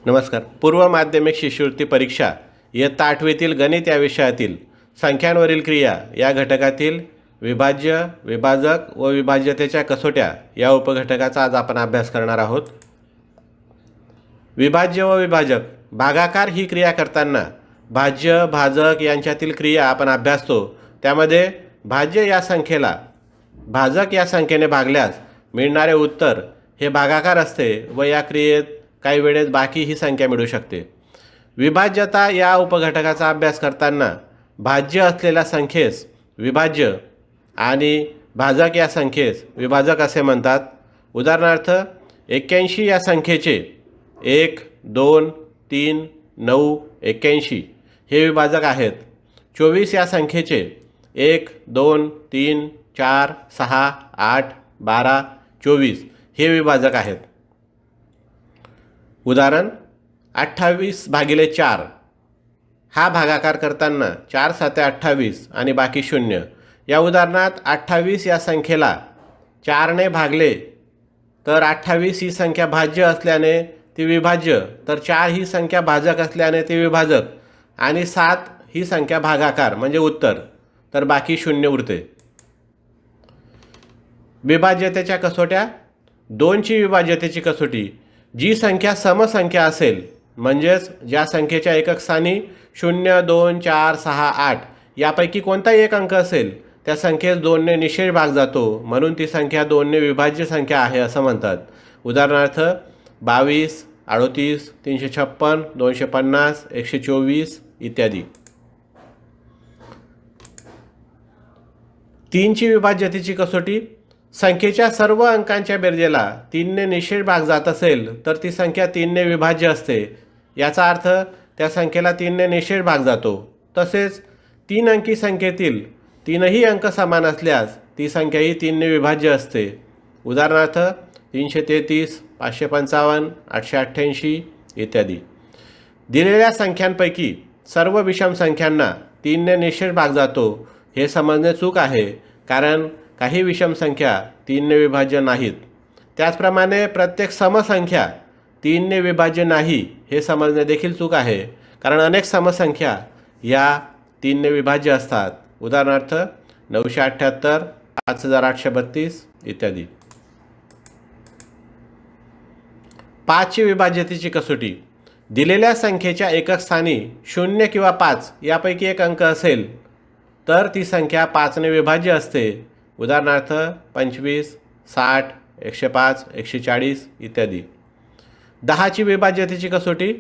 नमस्कार. पूर्व माध्यमिक शिष्यवृत्ती परीक्षा इयत्ता 8वीतील गणित या विषयातील संख्यांवरील क्रिया या घटकातील विभाज्य, विभाजक व विभाज्यतेच्या कसोट्या या उपघटकाचा आज आपण अभ्यास करणार आहोत. विभाज्य व विभाजक, भागाकार ही क्रिया करताना भाज्य, भाजक यांच्यातील क्रिया आपण अभ्यासतो. त्यामध्ये भाज्य या संख्येला भाजक या संख्येने भागल्यास मिळणारे उत्तर हे भागाकार असते व या क्रियेत काही वेळेस बाकी ही संख्या मिळू शकते. विभाज्यता या उपघटकाचा अभ्यास करताना भाज्य असलेल्या संख्येस विभाज्य आणि भाजक या संख्येस विभाजक असे म्हणतात. उदाहरणार्थ 81 या संख्येचे 1, 2, 3, 9, 81 हे विभाजक आहेत. 24 या संख्येचे 1, 2, 3, 4, 6, 8, 12, 24 हे विभाजक आहेत. उदाहरण 28/4 हा भागाकार करताना 4 7 28 आणि बाकी 0. या उदाहरणात 28 या संख्येला 4ने भागले तर 28 ही संख्या भाज्य असल्याने ती विभाज्य, तर 4 ही संख्या भाजक असल्याने ती विभाजक आणि 7 ही संख्या भागाकार म्हणजे उत्तर, तर बाकी 0 उरते. विभाज्यतेच्या कसोट्या. 2ची विभाज्यतेची कसोटी. जी संख्या समसंख्या असेल म्हणजेच ज्या संख्येच्या एकक स्थानी 0, 2, 4, 6, 8 यापैकी कोणताही एक अंक असेल त्या संख्येस 2ने निषेध भाग जातो, म्हणून ती संख्या 2ने विभाज्य संख्या आहे असं म्हणतात. उदाहरणार्थ 22, 38, 356, 250, 124 इत्यादी. 3ची विभाज्यतेची कसोटी. संख्येच्या सर्व अंकांच्या बेरजेला 3ने निषेध भाग जात असेल तर ती संख्या 3ने विभाज्य असते. याचा अर्थ त्या संख्येला 3ने निषेध भाग जातो. तसेच 3 अंकी संख्येतील 3ही अंक समान असल्यास ती संख्याही 3ने विभाज्य असते. उदाहरणार्थ 333, 555, 888 इत्यादी. दिलेल्या संख्यांपैकी सर्व विषम संख्यांना 3ने निषेध भाग जातो हे समजणे चूक आहे, कारण काही विषम संख्या 3ने विभाज्य नाहीत. त्याचप्रमाणे प्रत्येक समसंख्या 3ने विभाज्य नाही हे समजणे देखील चूक आहे, कारण अनेक समसंख्या या 3ने विभाज्य असतात. उदाहरणार्थ 978, 5832 इत्यादी. 5ची विभाज्यतेची कसोटी. दिलेल्या संख्येच्या एकक स्थानी 0 किंवा 5 यापैकी एक अंक असेल तर ती संख्या 5ने विभाज्य असते. उदाहरणार्थ 25, 60, 105, 140 इत्यादी. 10ची विभाज्यतेची कसोटी.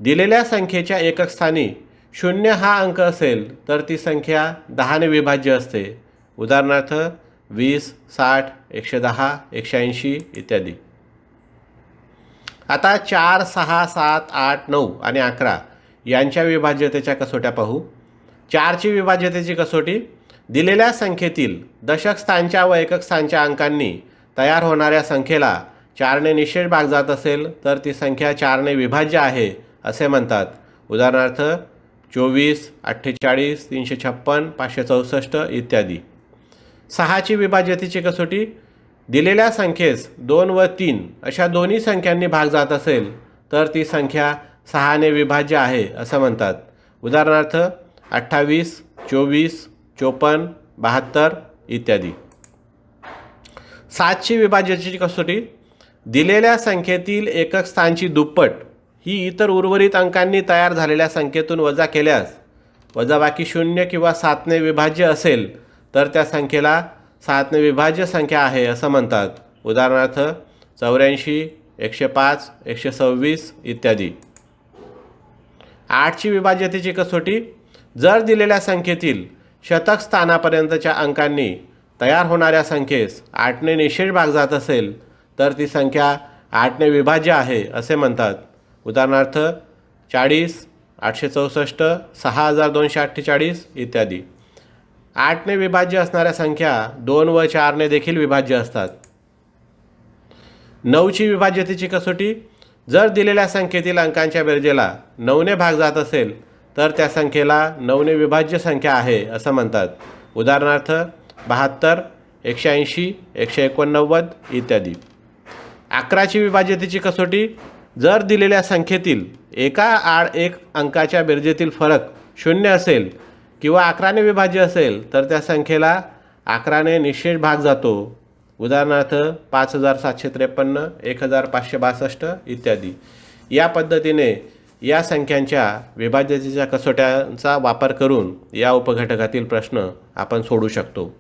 दिलेल्या संख्येच्या एकक स्थानी 0 हा अंक असेल तर ती संख्या 10ने विभाज्य असते. उदाहरणार्थ 20, 60, 110, 180 इत्यादी. आता 4, 6, 7, 8, 9 आणि 11 यांच्या विभाज्यतेच्या कसोट्या पाहू. 4ची विभाज्यतेची कसोटी. दिलेल्या संख्येतील दशक स्थानच्या व एकक स्थानच्या अंकांनी तयार होणाऱ्या संख्येला 4ने निषेध भाग जात असेल तर ती संख्या 4ने विभाज्य आहे असे म्हणतात. उदाहरणार्थ 24, 48, 356, 564 इत्यादी. 6ची विभाज्यतेची कसोटी. दिलेल्या संख्येस 2 व 3 अशा दोन्ही संख्यांनी भाग जात असेल तर ती संख्या 6ने विभाज्य आहे असं म्हणतात. उदाहरणार्थ 28, 24, 54, 72 इत्यादी. 7ची विभाज्यतेची कसोटी. दिलेल्या संख्येतील एकक स्थानची दुप्पट ही इतर उर्वरित अंकांनी तयार झालेल्या संख्येतून वजा केल्यास वजाबाकी 0 किंवा 7ने विभाज्य असेल तर त्या संख्येला 7ने विभाज्य संख्या आहे असं म्हणतात. उदाहरणार्थ 84, 105, 126 इत्यादी. 8ची विभाज्यतेची कसोटी. जर दिलेल्या संख्येतील शतक स्थानापर्यंतच्या अंकांनी तयार होणाऱ्या संख्येस 8ने निषेध भाग जात असेल तर ती संख्या 8ने विभाज्य आहे असे म्हणतात. उदाहरणार्थ 40, 864, 6248 इत्यादी. 8ने विभाज्य असणाऱ्या संख्या 2 व 4ने देखील विभाज्य असतात. 9ची विभाज्यतेची कसोटी. जर दिलेल्या संख्येतील अंकांच्या बेरजेला 9ने भाग जात असेल तर त्या संख्येला 9ने विभाज्य संख्या आहे असं म्हणतात. उदाहरणार्थ 72, 180, 189 इत्यादी. 11ची विभाज्यतेची कसोटी. जर दिलेल्या संख्येतील एका आड एक अंकाच्या बेरजेतील फरक 0 असेल किंवा 11ने विभाज्य असेल तर त्या संख्येला 11ने निश्चित भाग जातो. उदाहरणार्थ 5753, 1562 इत्यादी. या पद्धतीने या संख्यांच्या विभाज्यतेच्या कसोट्यांचा वापर करून या उपघटकातील प्रश्न आपण सोडवू शकतो.